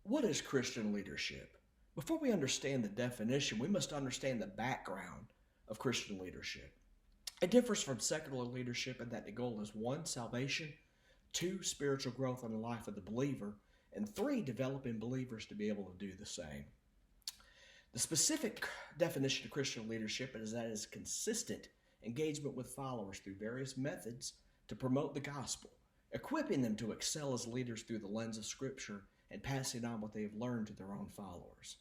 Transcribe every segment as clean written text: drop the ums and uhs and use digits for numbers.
What is Christian leadership? Before we understand the definition, we must understand the background of Christian leadership. It differs from secular leadership in that the goal is one, salvation, two, spiritual growth in the life of the believer, and three, developing believers to be able to do the same. The specific definition of Christian leadership is that it is consistent engagement with followers through various methods to promote the gospel, equipping them to excel as leaders through the lens of Scripture and passing on what they have learned to their own followers.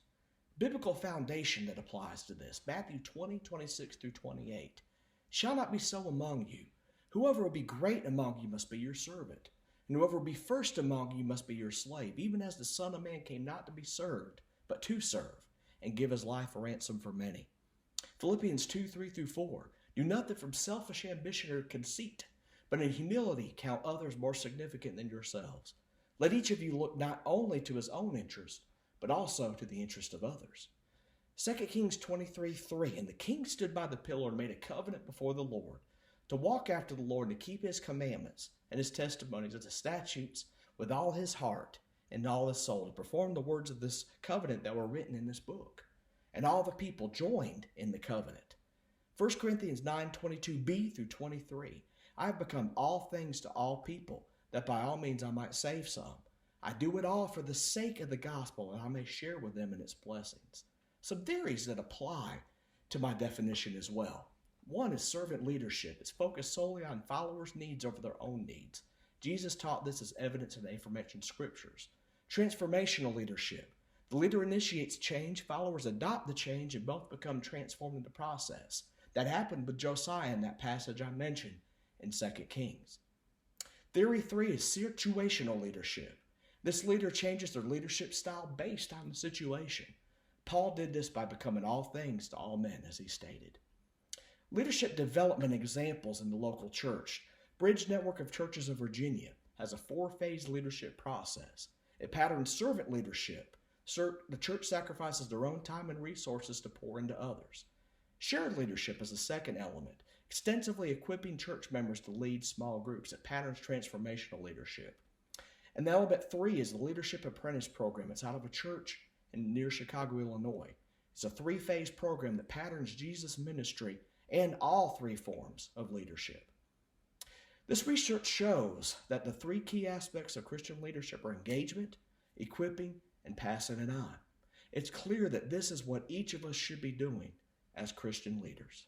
Biblical foundation that applies to this, Matthew 20:26 through 28. Shall not be so among you. Whoever will be great among you must be your servant, and whoever will be first among you must be your slave, even as the Son of Man came not to be served, but to serve, and give his life a ransom for many. Philippians 2:3 through 4. Do nothing from selfish ambition or conceit, but in humility count others more significant than yourselves. Let each of you look not only to his own interest, but also to the interest of others. 2 Kings 23:3. And the king stood by the pillar and made a covenant before the Lord, to walk after the Lord and to keep his commandments and his testimonies and his statutes with all his heart and all his soul, to perform the words of this covenant that were written in this book. And all the people joined in the covenant. 1 Corinthians 9:22b through 23. I have become all things to all people, that by all means I might save some. I do it all for the sake of the gospel, that I may share with them in its blessings. Some theories that apply to my definition as well. One is servant leadership. It's focused solely on followers' needs over their own needs. Jesus taught this as evidence in the aforementioned scriptures. Transformational leadership. The leader initiates change, followers adopt the change, and both become transformed in the process. That happened with Josiah in that passage I mentioned in 2 Kings. Theory 3 is situational leadership. This leader changes their leadership style based on the situation. Paul did this by becoming all things to all men, as he stated. Leadership development examples in the local church. Bridge Network of Churches of Virginia has a 4-phase leadership process. It patterns servant leadership. The church sacrifices their own time and resources to pour into others. Shared leadership is the second element, extensively equipping church members to lead small groups. It patterns transformational leadership. And the element 3 is the Leadership Apprentice program. It's out of a church near Chicago, Illinois. It's a 3-phase program that patterns Jesus' ministry and all 3 forms of leadership. This research shows that the 3 key aspects of Christian leadership are engagement, equipping, and passing it on. It's clear that this is what each of us should be doing as Christian leaders.